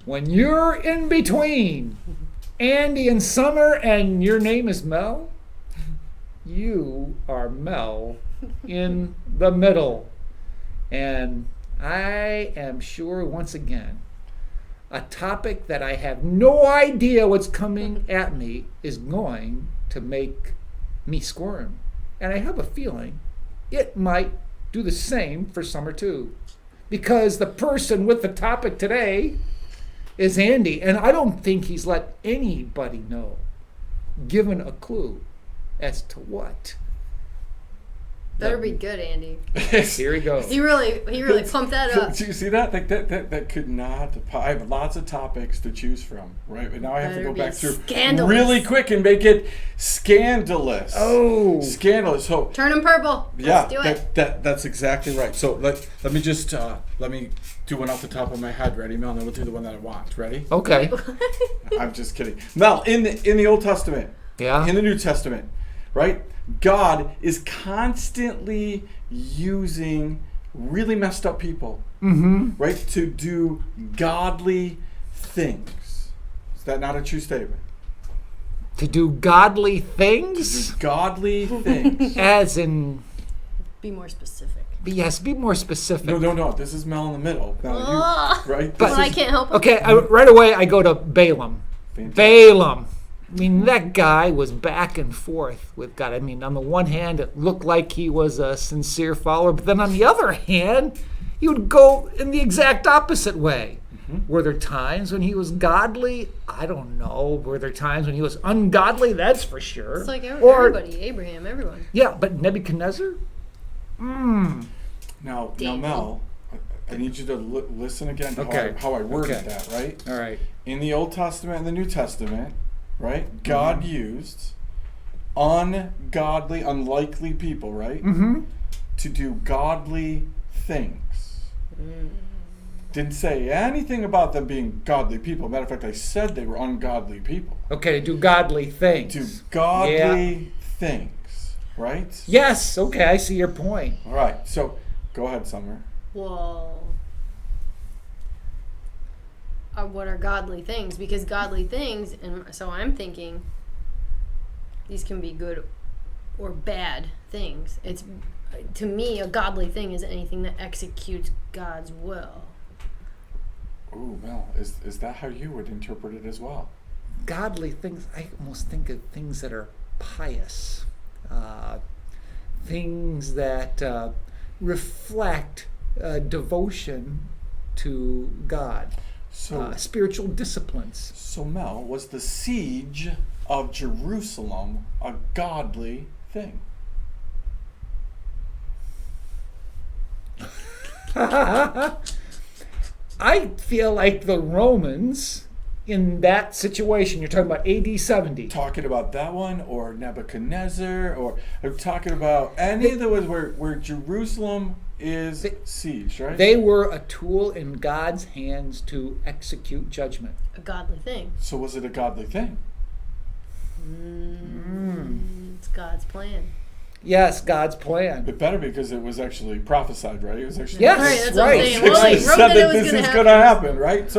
when you're in between Andy and Summer and your name is Mel, you are Mel in the middle. And I am sure, once again, a topic that I have no idea what's coming at me is going to make me squirm. And I have a feeling it might do the same for Summer too. Because the person with the topic today is Andy. And I don't think he's let anybody know, given a clue as to what. Better be good, Andy. Here he goes. He really pumped that up. Do you see that? That could not. I have lots of topics to choose from, right? But now I have to go back through really quick and make it scandalous. Oh, scandalous! So turn him purple. Yeah, Let's do it. That's exactly right. So let me just let me do one off the top of my head. Ready, Mel? And then we'll do the one that I want. Ready? Okay. I'm just kidding. Mel, in the Old Testament, in the New Testament, right? God is constantly using really messed up people, right, to do godly things. Is that not a true statement? To do godly things? To do godly things. As in... Be more specific. Yes, be more specific. No. This is Mel in the middle. Now, right? But I can't help it. Okay, right away I go to Balaam. Fantastic. Balaam. I mean, that guy was back and forth with God. I mean, on the one hand, it looked like he was a sincere follower, but then on the other hand, he would go in the exact opposite way. Were there times when he was godly? I don't know. Were there times when he was ungodly? That's for sure. It's like everybody, Abraham, everyone. Yeah, but Nebuchadnezzar? Now, Mel, I need you to listen again to how I worded that, right? All right. In the Old Testament and the New Testament, right, God used ungodly, unlikely people, right, to do godly things. Didn't say anything about them being godly people. Matter of fact, I said they were ungodly people. Okay, do godly things. Do godly things, right? Yes, okay, I see your point. All right, so go ahead, Summer. Well, what are godly things? Because godly things, and so I'm thinking these can be good or bad things. It's, to me, a godly thing is anything that executes God's will. Ooh, Mel, is that how you would interpret it as well? Godly things, I almost think of things that are pious, things that reflect devotion to God. So spiritual disciplines. So Mel, was the siege of Jerusalem a godly thing? I feel like the Romans in that situation, you're talking about AD 70. Talking about that one or Nebuchadnezzar, or I'm talking about any of the ones where Jerusalem is siege, right? They were a tool in God's hands to execute judgment. A godly thing. So was it a godly thing? It's God's plan. Yes, God's plan. It better, because it was actually prophesied, right? It was actually yes, right. That's right. What I'm saying. Well, he wrote said that this is going to happen, right?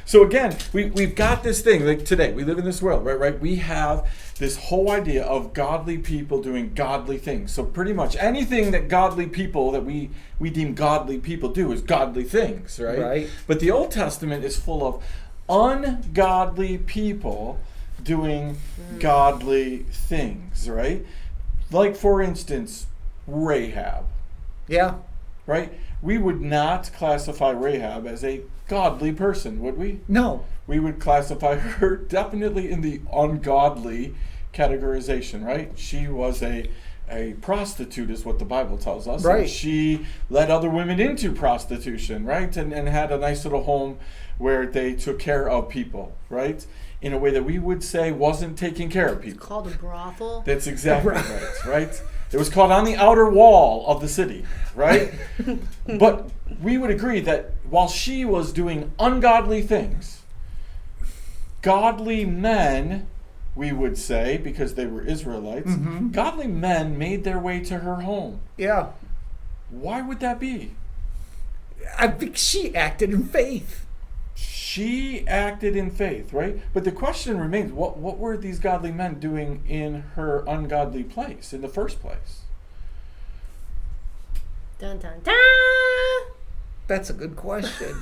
So again, we've got this thing, like today, we live in this world, right? We have this whole idea of godly people doing godly things. So pretty much anything that godly people, that we deem godly people do, is godly things, right? Right. But the Old Testament is full of ungodly people doing godly things, right? Like, for instance, Rahab. Yeah. Right? We would not classify Rahab as a godly person, would we? No. We would classify her definitely in the ungodly categorization, right? She was a prostitute, is what the Bible tells us. Right. And she led other women into prostitution, right? And had a nice little home where they took care of people, right? In a way that we would say wasn't taking care of people. It's called a brothel. That's exactly right? It was called on the outer wall of the city, right? But we would agree that while she was doing ungodly things, godly men, we would say, because they were Israelites, godly men made their way to her home. Yeah. Why would that be? I think she acted in faith. she acted in faith, right? But the question remains, what were these godly men doing in her ungodly place in the first place? Dun dun dun. That's a good question.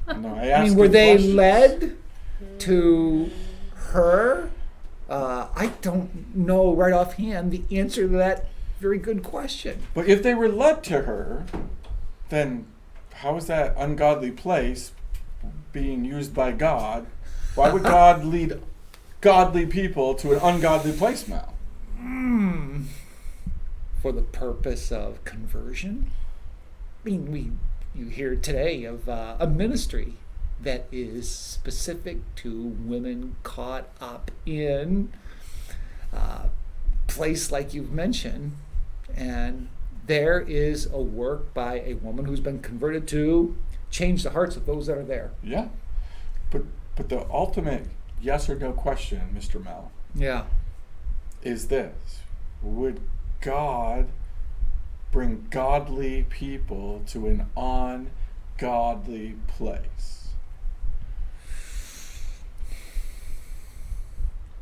No, I mean, were they led to her? I don't know right offhand the answer to that very good question. But if they were led to her, then how is that ungodly place being used by God? Why would God lead godly people to an ungodly place, Mal? For the purpose of conversion? I mean, you hear today of a ministry that is specific to women caught up in a place like you've mentioned, and there is a work by a woman who's been converted to change the hearts of those that are there. Yeah. But the ultimate yes or no question, Mr. Mel, Yeah. is this. Would God bring godly people to an ungodly place?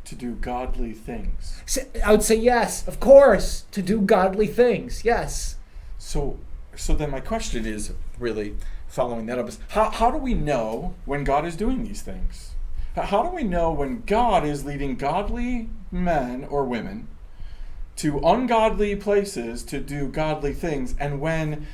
To do godly things. I would say yes, of course, to do godly things. Yes. So then my question is really following that up is how do we know when God is doing these things? How do we know when God is leading godly men or women to ungodly places to do godly things, and when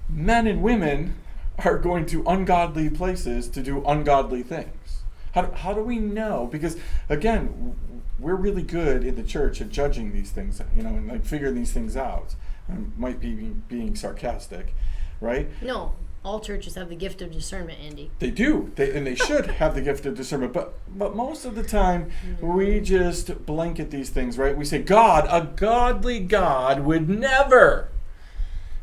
men and women are going to ungodly places to do ungodly things? How do we know? Because again, we're really good in the church at judging these things, and like figuring these things out. I might be being sarcastic, right? No, all churches have the gift of discernment, Andy. They do, and they should have the gift of discernment. But most of the time, we just blanket these things, right? We say, God, a godly God would never.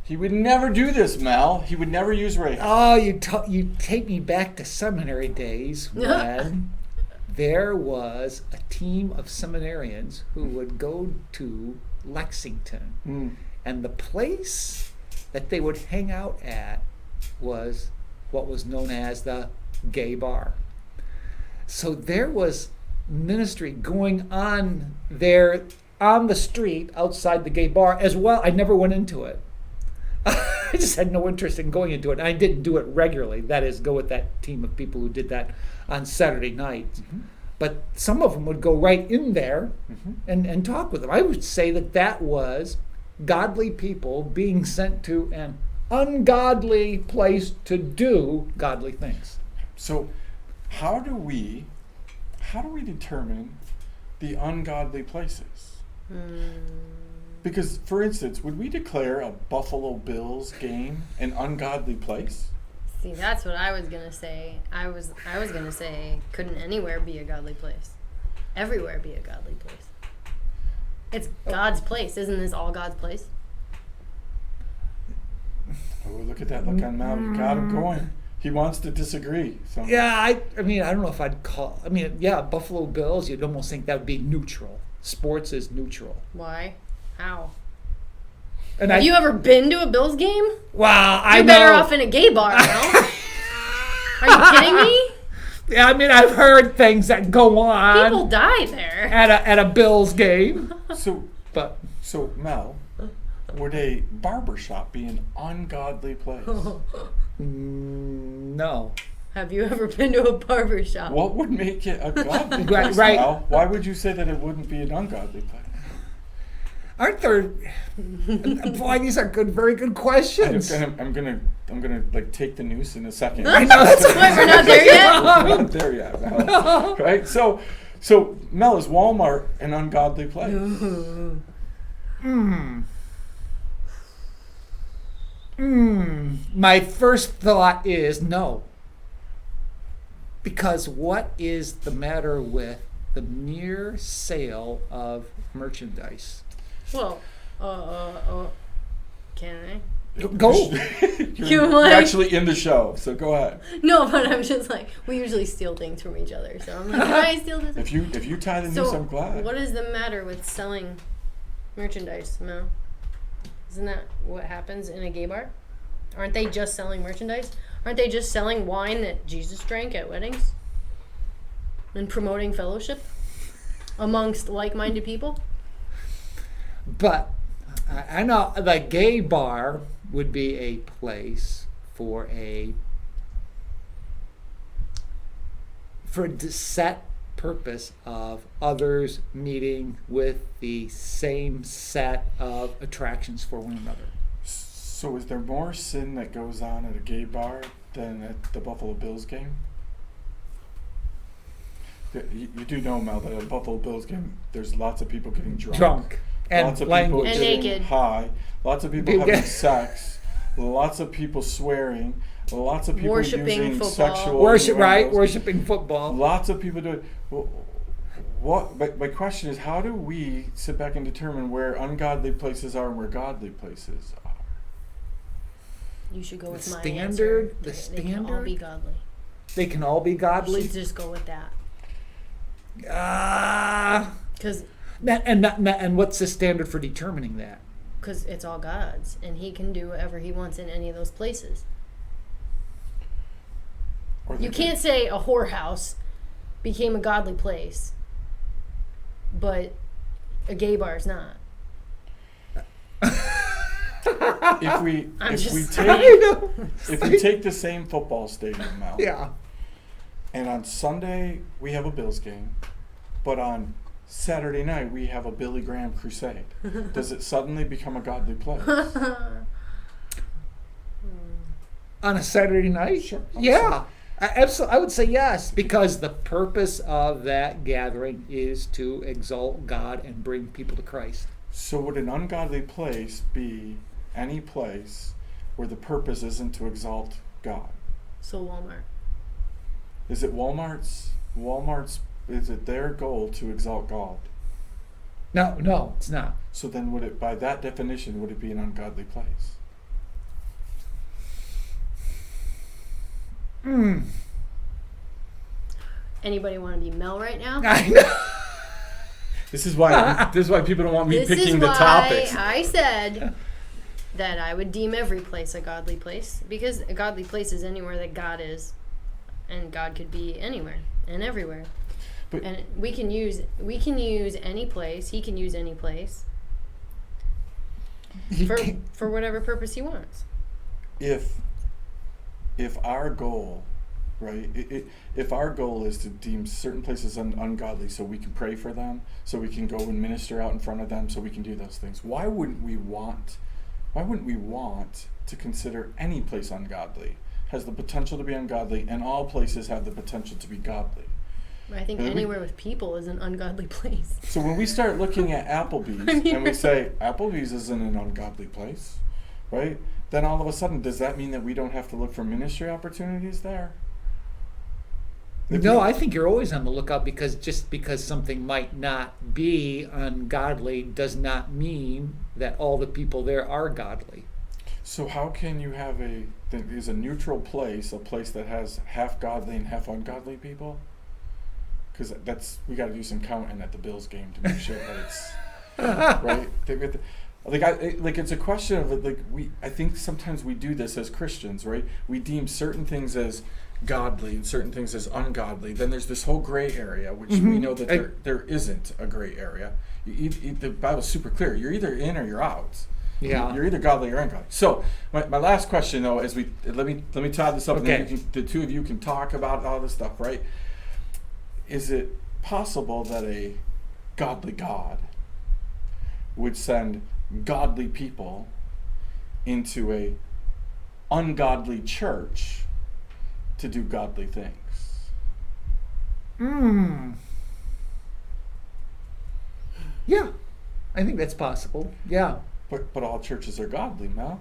He would never do this, Mel. He would never use Rahab. Oh, you take me back to seminary days when there was a team of seminarians who would go to Lexington, and the place that they would hang out at was what was known as the gay bar. So there was ministry going on there on the street outside the gay bar as well. I never went into it. I just had no interest in going into it. I didn't do it regularly. That is, go with that team of people who did that on Saturday nights. Mm-hmm. But some of them would go right in there and talk with them. I would say that was godly people being sent to an ungodly place to do godly things. So how do we determine the ungodly places? Because, for instance, would we declare a Buffalo Bills game an ungodly place? See, that's what I was gonna say. I was gonna say, couldn't anywhere be a godly place? Everywhere be a godly place. It's God's place. Isn't this all God's place? Oh, look at that look on Mal. You got him going. He wants to disagree. So. Yeah, I mean, I don't know if I'd call... I mean, yeah, Buffalo Bills, you'd almost think that would be neutral. Sports is neutral. Why? How? And Have you ever been to a Bills game? Wow, You're better off in a gay bar, no? Are you kidding me? Yeah, I mean, I've heard things that go on. People die there. At a Bills game. So Mel, would a barbershop be an ungodly place? No. Have you ever been to a barber shop? What would make it a godly place, Right. Mel? Why would you say that it wouldn't be an ungodly place? Aren't there? Boy, these are very good questions. I'm gonna like take the noose in a second. I know that's Wait, we're not there yet. We're not there yet, Mel. Right? So Mel, is Walmart an ungodly place? My first thought is no. Because what is the matter with the mere sale of merchandise? Well, can I? Go. You're actually in the show, so go ahead. No, but I'm just like, we usually steal things from each other, so I'm like, can I steal this? If you tie the noose, I'm glad. What is the matter with selling merchandise, Mel? Isn't that what happens in a gay bar? Aren't they just selling merchandise? Aren't they just selling wine that Jesus drank at weddings? And promoting fellowship amongst like-minded people? But I know the gay bar would be a place for the set purpose of others meeting with the same set of attractions for one another. So is there more sin that goes on at a gay bar than at the Buffalo Bills game? You do know, Mel, that at a Buffalo Bills game, there's lots of people getting drunk. And Lots of language. people And getting naked. high. Lots of people having sex. Lots of people swearing. Lots of people Worshipping using football. sexual Worshiping innuendos. football. Lots of people do it. What? My question is, how do we sit back and determine where ungodly places are and where godly places are? You should go with my standard- answer. the They can all standard? be godly. They can all be You godly. should just go with that. Because Because and what's the standard for determining that? it's all God's. And he can do whatever he wants in any of those places. Or they You can't say a whorehouse became a godly place, but a gay bar is not. If we I'm if we just take I know. if we take the same football stadium, Mel, Yeah. and on Sunday we have a Bills game, but on Saturday night we have a Billy Graham crusade, does it suddenly become a godly place? On a Saturday night? Sure. Yeah. Absolutely. I would say yes, because the purpose of that gathering is to exalt God and bring people to Christ. So would an ungodly place be any place where the purpose isn't to exalt God? So Walmart. Is it Walmart's, is it their goal to exalt God? No, it's not. So then would it, by that definition, would it be an ungodly place? Anybody want to be Mel right now? I know. This is why people don't want me This is picking the why topics. I said that I would deem every place a godly place, because a godly place is anywhere that God is, and God could be anywhere and everywhere. But And we can use any place. He can use any place He can't- for whatever purpose he wants. if our goal, right, if our goal is to deem certain places ungodly so we can pray for them, so we can go and minister out in front of them, so we can do those things, why wouldn't we want to consider any place ungodly has the potential to be ungodly, and all places have the potential to be godly? I think And we- anywhere with people is an ungodly place. So when we start looking at Applebee's and we say Applebee's isn't an ungodly place, right? Then all of a sudden, does that mean that we don't have to look for ministry opportunities there? No, I think you're always on the lookout, because just because something might not be ungodly does not mean that all the people there are godly. So how can you have is a neutral place, a place that has half godly and half ungodly people? Because we got to do some counting at the Bills game to make sure that it's right. It's a question of I think sometimes we do this as Christians, right? We deem certain things as godly and certain things as ungodly. Then there's this whole gray area, which we know that there isn't a gray area. The Bible's super clear. You're either in or you're out. Yeah. You're either godly or ungodly. So my last question, though, is let me tie this up, Okay. and then the two of you can talk about all this stuff, right? Is it possible that a godly God would send godly people into a ungodly church to do godly things? Yeah, I think that's possible. Yeah. But all churches are godly, Mel.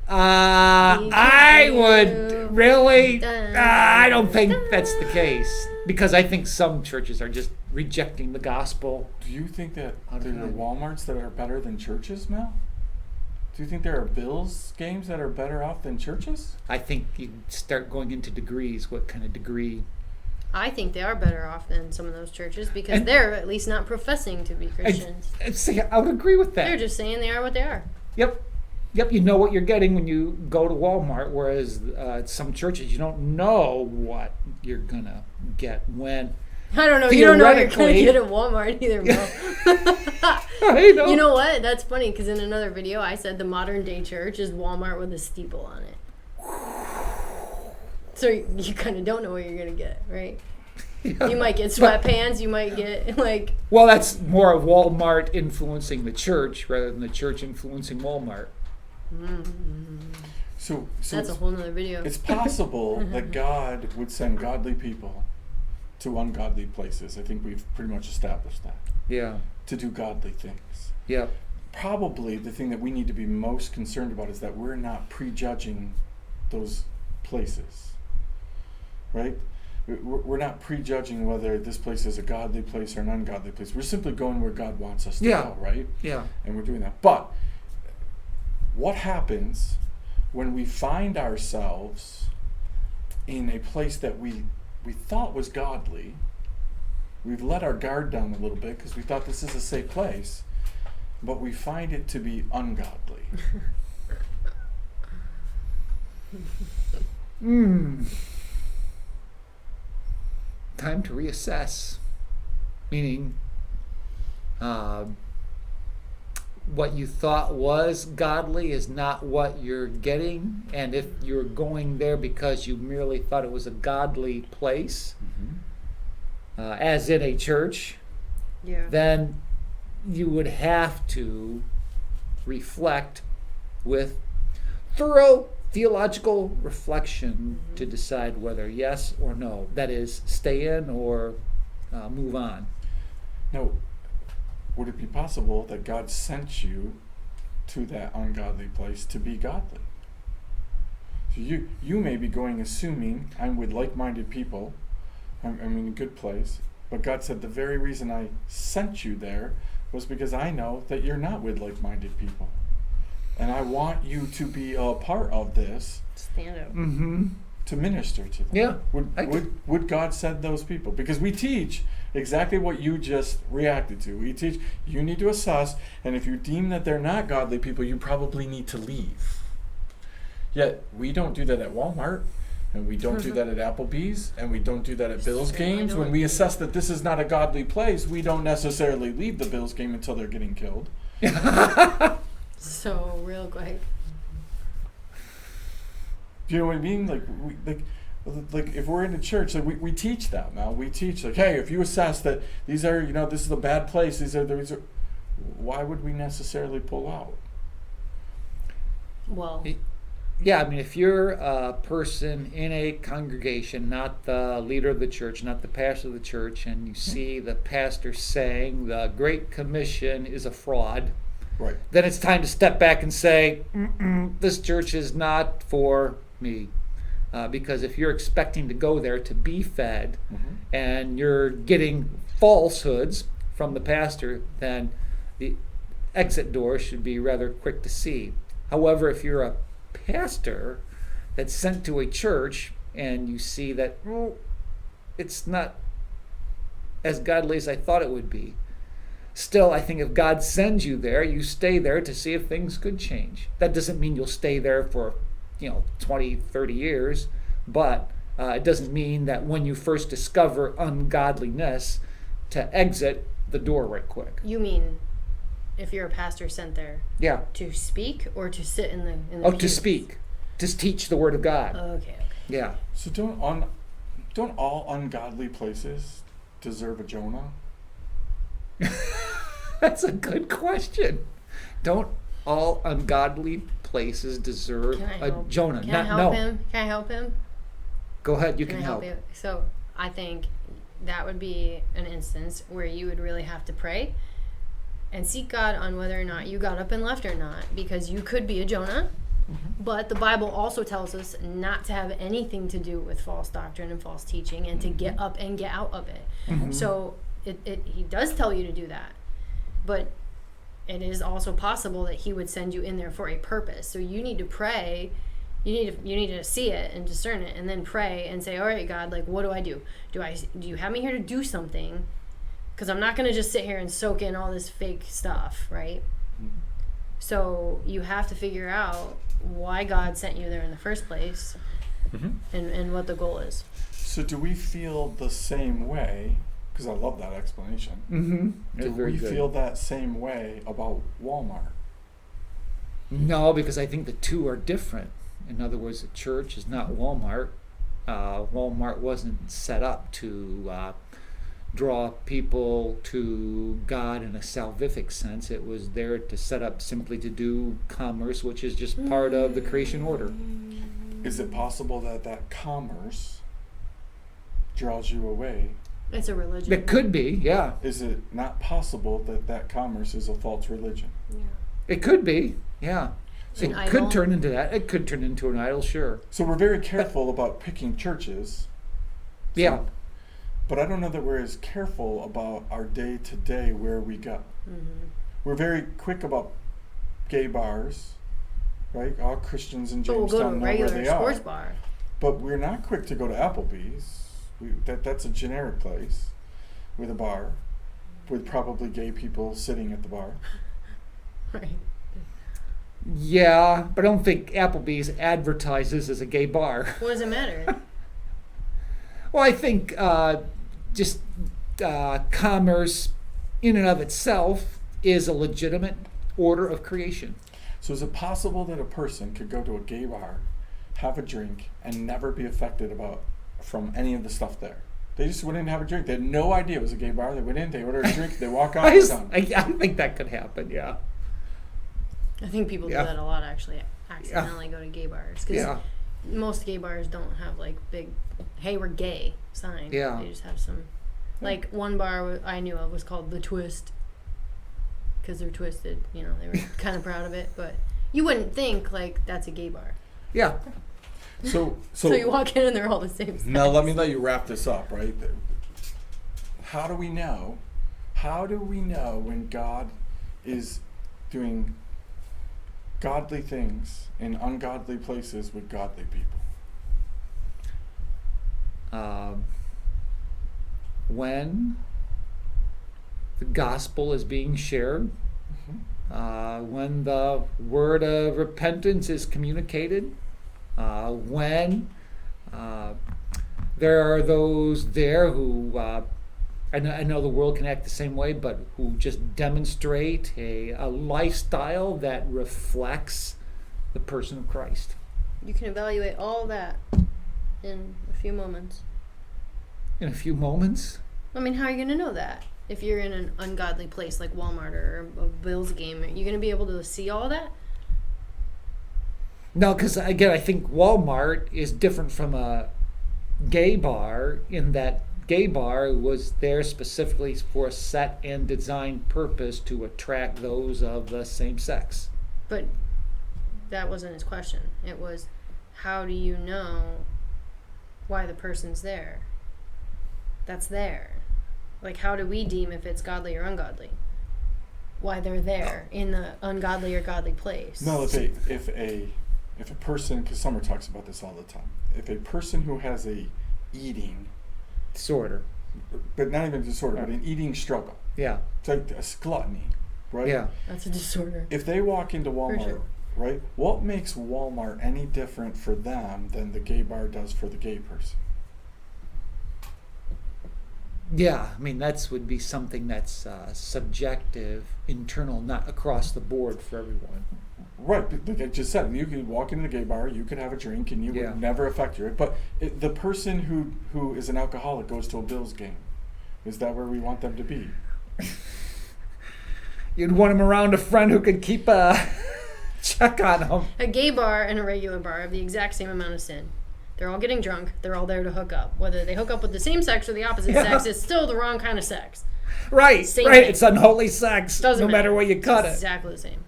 I would really. I don't think that's the case, because I think some churches are just rejecting the gospel. Do you think that How do there are I- Walmarts that are better than churches, Mel? Do you think there are Bills games that are better off than churches? I think you start going into degrees. What kind of degree? I think they are better off than some of those churches, because And- they're at least not professing to be Christians. I would agree with that. They're just saying they are what they are. Yep. Yep, you know what you're getting when you go to Walmart, whereas some churches you don't know what you're gonna get when. I don't know. You don't know what you're gonna Theoretically- get at Walmart either, bro. I know. You know what? That's funny because in another video I said the modern day church is Walmart with a steeple on it. So you kind of don't know what you're gonna get, right? Yeah. You might get sweatpants. You might get like. Well, that's more of Walmart influencing the church rather than the church influencing Walmart. So That's a whole nother video. it's possible that God would send godly people to ungodly places. I think we've pretty much established that. Yeah. To do godly things. Yep. Probably the thing that we need to be most concerned about is that we're not prejudging those places. Right? We're not prejudging whether this place is a godly place or an ungodly place. We're simply going where God wants us to go, right? Yeah. And we're doing that. But what happens when we find ourselves in a place that we thought was godly? We've let our guard down a little bit because we thought this is a safe place, but we find it to be ungodly. Time to reassess. Meaning, what you thought was godly is not what you're getting, and if you're going there because you merely thought it was a godly place, as in a church, Yeah. then you would have to reflect with thorough theological reflection to decide whether yes or no. That is, stay in or move on. Now, would it be possible that God sent you to that ungodly place to be godly? So you may be going assuming I'm with like-minded people, I'm in a good place, but God said the very reason I sent you there was because I know that you're not with like-minded people. And I want you to be a part of this Stand up. Mm-hmm. to minister to them. Yeah. Would God send those people? Because we teach exactly what you just reacted to. We teach you need to assess, and if you deem that they're not godly people, you probably need to leave. Yet we don't do that at Walmart, and we don't do that at Applebee's, and we don't do that at Bills Certainly games. don't. When we assess that this is not a godly place, we don't necessarily leave the Bills game until they're getting killed. So real quick. Do you know what I mean? Like if we're in a church, like we teach that now. We teach like, hey, if you assess that these are, this is a bad place, these are, why would we necessarily pull out? Well, Yeah, I mean, if you're a person in a congregation, not the leader of the church, not the pastor of the church, and you see the pastor saying the Great Commission is a fraud, Right. then it's time to step back and say, this church is not for me. Because if you're expecting to go there to be fed and you're getting falsehoods from the pastor, then the exit door should be rather quick to see. However, if you're a pastor that's sent to a church and you see that it's not as godly as I thought it would be, still, I think if God sends you there, you stay there to see if things could change. That doesn't mean you'll stay there for 20, 30 years, but it doesn't mean that when you first discover ungodliness to exit the door right quick. you mean if you're a pastor sent there Yeah. to speak or to sit in the Oh, to pews? speak. To teach the word of God. Okay. Yeah. So don't all ungodly places deserve a Jonah? That's a good question. Don't all ungodly places deserve Can I a help? Jonah? Can I help him? Can I help him? Go ahead, you Can can I help help. you? So I think that would be an instance where you would really have to pray and seek God on whether or not you got up and left or not, because you could be a Jonah. But the Bible also tells us not to have anything to do with false doctrine and false teaching, and to get up and get out of it. So he does tell you to do that, but it is also possible that he would send you in there for a purpose. So you need to pray. You need to see it and discern it, and then pray and say, all right, God, like, what do I do? Do you have me here to do something? Because I'm not going to just sit here and soak in all this fake stuff, right? So you have to figure out why God sent you there in the first place, and what the goal is. So do we feel the same way? Because I love that explanation. Mm-hmm. Do we feel that same way about Walmart? No, because I think the two are different. In other words, the church is not Walmart. Walmart wasn't set up to draw people to God in a salvific sense. It was there to set up simply to do commerce, which is just part of the creation order. Is it possible that that commerce draws you away? It's a religion. It could be, yeah. Is it not possible that that commerce is a false religion? Yeah. It could be, yeah. An It idol? could turn into that. It could turn into an idol, sure. So we're very careful about picking churches. Yeah. But I don't know that we're as careful about our day-to-day where we go. Mm-hmm. We're very quick about gay bars, right? All Christians in But we'll go to a Jamestown know where regular they sports are. bar. But we're not quick to go to Applebee's. That's a generic place with a bar, with probably gay people sitting at the bar. Right. Yeah, but I don't think Applebee's advertises as a gay bar. What does it matter? Well, I think just commerce in and of itself is a legitimate order of creation. So is it possible that a person could go to a gay bar, have a drink, and never be affected from any of the stuff there? They just went in and have a drink. They had no idea it was a gay bar. They went in, they ordered a drink, they walk out, they're done. I think that could happen, yeah. I think people do that a lot, actually, accidentally go to gay bars. Because most gay bars don't have, like, big, hey, we're gay sign. Yeah. They just have some, like, one bar I knew of was called The Twist. Because they're twisted, they were kind of proud of it. But you wouldn't think, like, that's a gay bar. Yeah. So you walk in and they're all the same size. Now let me let you wrap this up, right? How do we know when God is doing godly things in ungodly places with godly people? When the gospel is being shared, when the word of repentance is communicated, when there are those there who, I know the world can act the same way, but who just demonstrate a lifestyle that reflects the person of Christ. You can evaluate all that in a few moments. In a few moments? I mean, how are you going to know that? If you're in an ungodly place like Walmart or a Bills game, are you going to be able to see all that? No, because again, I think Walmart is different from a gay bar in that gay bar was there specifically for a set and designed purpose to attract those of the same sex. But that wasn't his question. It was, how do you know why the person's there? That's there. Like, how do we deem if it's godly or ungodly? Why they're there in the ungodly or godly place? No, if a person, because Summer talks about this all the time, if a person who has a eating disorder, but not even disorder, but an eating struggle, yeah, it's like a gluttony, right? Yeah, that's a disorder. If they walk into Walmart, sure. right, what makes Walmart any different for them than the gay bar does for the gay person? Yeah, I mean, that would be something that's subjective, internal, not across the board for everyone. Right, like I just said, you could walk into the gay bar, you could have a drink, and you would never affect you. But the person who is an alcoholic goes to a Bills game. Is that where we want them to be? You'd want them around a friend who could keep a check on them. A gay bar and a regular bar have the exact same amount of sin. They're all getting drunk. They're all there to hook up. Whether they hook up with the same sex or the opposite sex, it's still the wrong kind of sex. Right, Same right. thing. It's unholy sex, Doesn't no matter where you cut it's it. Exactly the same.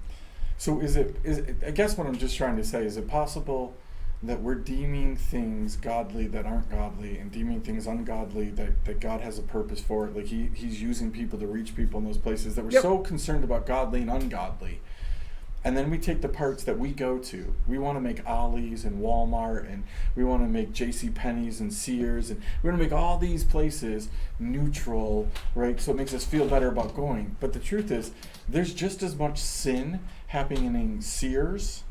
So is it, I guess what I'm just trying to say, is it possible that we're deeming things godly that aren't godly and deeming things ungodly that God has a purpose for it? Like he's using people to reach people in those places, that we're so concerned about godly and ungodly And then we take the parts that we go to. We want to make Ollie's and Walmart, and we want to make J.C. Penney's and Sears, and we want to make all these places neutral, right? So it makes us feel better about going. But the truth is, there's just as much sin happening in Sears,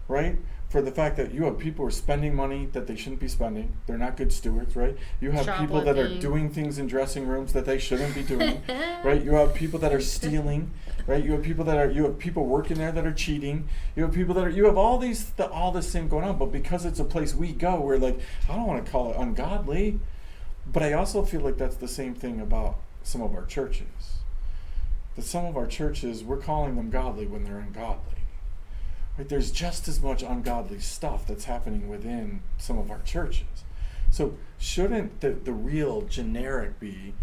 right? For the fact that you have people who are spending money that they shouldn't be spending. They're not good stewards, right? You have people that are doing things in dressing rooms that they shouldn't be doing, right? You have people that are stealing, right? You have people working there that are cheating. You have people that are, you have all this sin going on, but because it's a place we go, we're like, I don't want to call it ungodly, but I also feel like that's the same thing about some of our churches. That some of our churches, we're calling them godly when they're ungodly. Right, there's just as much ungodly stuff that's happening within some of our churches. So shouldn't the real generic be,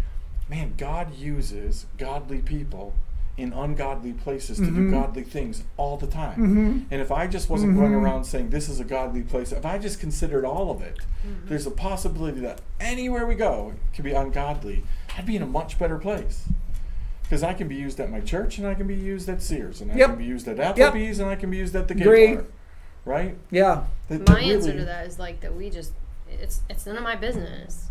man, God uses godly people in ungodly places to do godly things all the time. And if I just wasn't going around saying this is a godly place, if I just considered all of it, there's a possibility that anywhere we go it could be ungodly, I'd be in a much better place. Because I can be used at my church, and I can be used at Sears, and I can be used at Applebee's, and I can be used at the gay bar, right? Yeah. My answer to that is like that it's none of my business.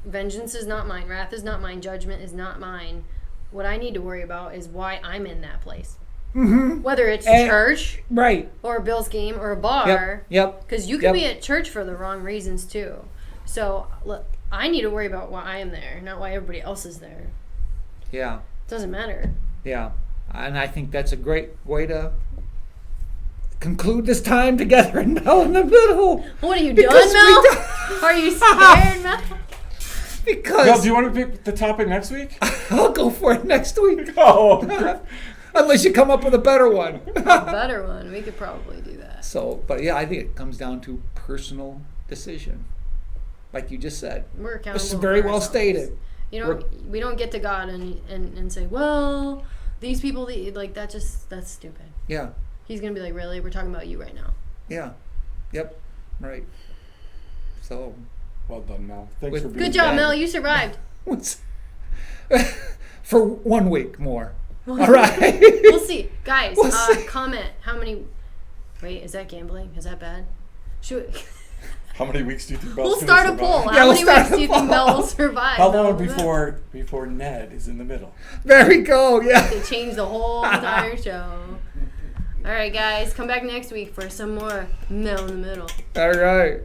Vengeance is not mine, wrath is not mine, judgment is not mine. What I need to worry about is why I'm in that place. Whether it's church, right, or a Bills game, or a bar. Yep. Because you can be at church for the wrong reasons too. So look, I need to worry about why I am there, not why everybody else is there. Yeah. Doesn't matter. Yeah. And I think that's a great way to conclude this time together in Mel in the Middle. What are you doing, Mel? Are you scared, Mel? Because Mel, do you want to pick the topic next week? I'll go for it next week. Oh. Unless you come up with a better one. A better one. We could probably do that. So, but yeah, I think it comes down to personal decision. Like you just said. We're accountable. This is very well stated. You know, we don't get to God and say, well, these people, like, that's stupid. Yeah. He's going to be like, really? We're talking about you right now. Yeah. Yep. Right. So. Well done, Mel. Thanks for being Good job, Mel. You survived. For 1 week more. All right. We'll see. Guys, We'll see. comment how many. Wait, is that gambling? Is that bad? Should we... How many weeks do you think We'll Mel's start a survive? poll. How many weeks do you think Mel will survive? How long before Ned is in the middle? There we go. Yeah. They changed the whole entire show. All right, guys. Come back next week for some more Mel in the Middle. All right.